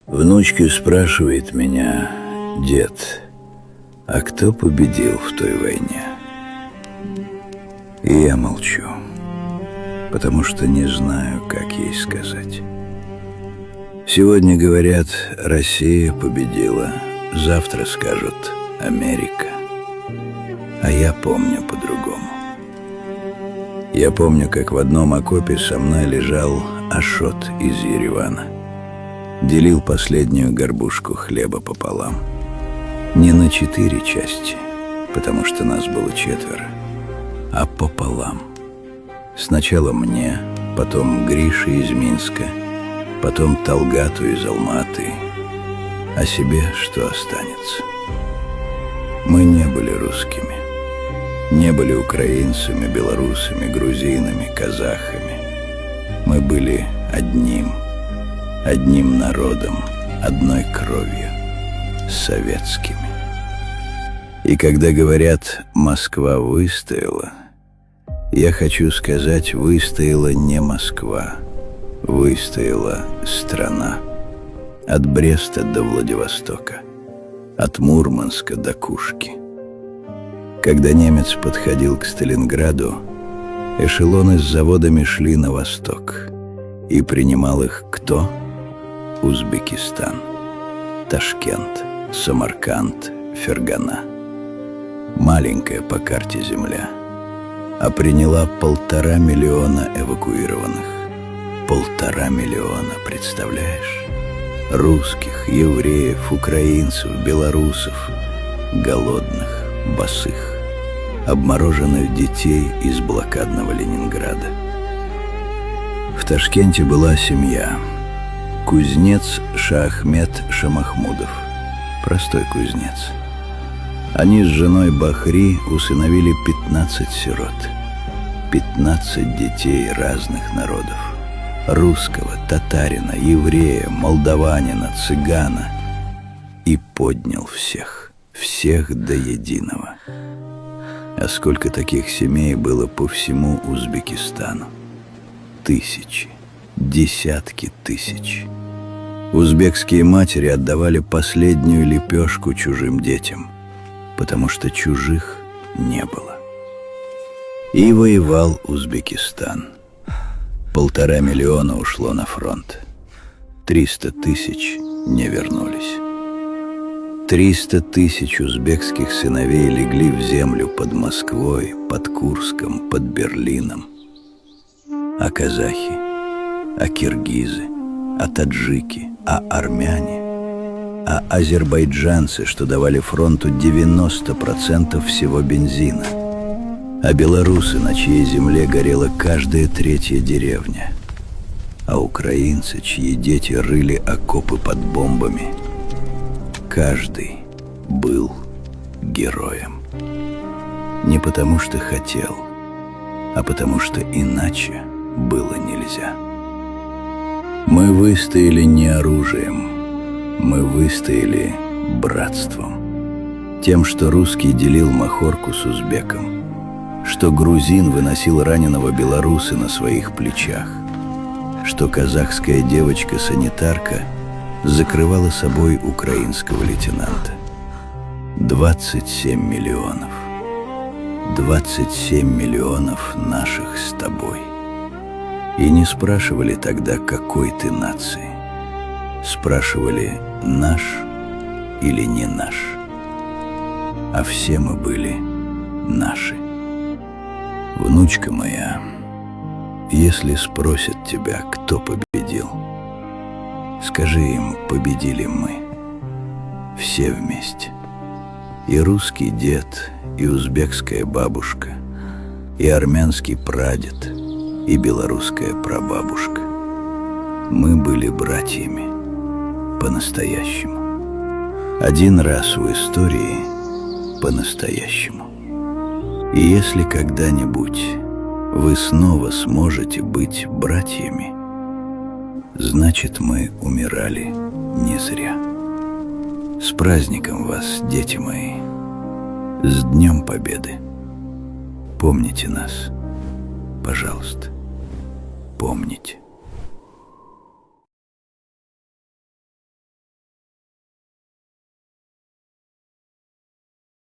Внучка спрашивает меня: дед, а кто победил в той войне? И я молчу, потому что не знаю, как ей сказать. Сегодня говорят, Россия победила, завтра скажут Америка. А я помню по-другому. Я помню, как в одном окопе со мной лежал Ашот из Еревана. Делил последнюю горбушку хлеба пополам. Не на 4 части, потому что нас было 4, а пополам. Сначала мне, потом Грише из Минска, потом Талгату из Алматы. А себе что останется? Мы не были русскими, не были украинцами, белорусами, грузинами, казахами. Мы были одним народом, одной кровью, советскими. И когда говорят «Москва выстояла», я хочу сказать, выстояла не Москва, выстояла страна. От Бреста до Владивостока, от Мурманска до Кушки. Когда немец подходил к Сталинграду, эшелоны с заводами шли на восток, и принимал их кто? Узбекистан, Ташкент, Самарканд, Фергана. Маленькая по карте земля, а приняла 1,5 миллиона эвакуированных. 1,5 миллиона, представляешь? Русских, евреев, украинцев, белорусов, голодных, босых, обмороженных детей из блокадного Ленинграда. В Ташкенте была семья. Кузнец Шахмет Шамахмудов. Простой кузнец. Они с женой Бахри усыновили 15 сирот. 15 детей разных народов. Русского, татарина, еврея, молдаванина, цыгана. И поднял всех до единого. А сколько таких семей было по всему Узбекистану? Тысячи, десятки тысяч. Узбекские матери отдавали последнюю лепешку чужим детям, потому что чужих не было. И воевал Узбекистан. 1,5 миллиона ушло на фронт. 300 тысяч не вернулись. 300 тысяч узбекских сыновей легли в землю под Москвой, под Курском, под Берлином. А казахи, а киргизы, а таджики, а армяне, а азербайджанцы, что давали фронту 90% всего бензина, а белорусы, на чьей земле горела каждая 3-я деревня, а украинцы, чьи дети рыли окопы под бомбами. Каждый был героем. Не потому что хотел, а потому что иначе было нельзя. Мы выстояли не оружием, мы выстояли братством. Тем, что русский делил махорку с узбеком, что грузин выносил раненого белоруса на своих плечах, что казахская девочка-санитарка закрывала собой украинского лейтенанта. 27 миллионов. 27 миллионов наших с тобой. И не спрашивали тогда, какой ты нации. Спрашивали, наш или не наш. А все мы были наши. Внучка моя, если спросят тебя, кто победил, скажи им, победили мы. Все вместе. И русский дед, и узбекская бабушка, и армянский прадед, и белорусская прабабушка. Мы были братьями по-настоящему. Один раз в истории по-настоящему. И если когда-нибудь вы снова сможете быть братьями, значит, мы умирали не зря. С праздником вас, дети мои! С Днем Победы! Помните нас, пожалуйста, помните.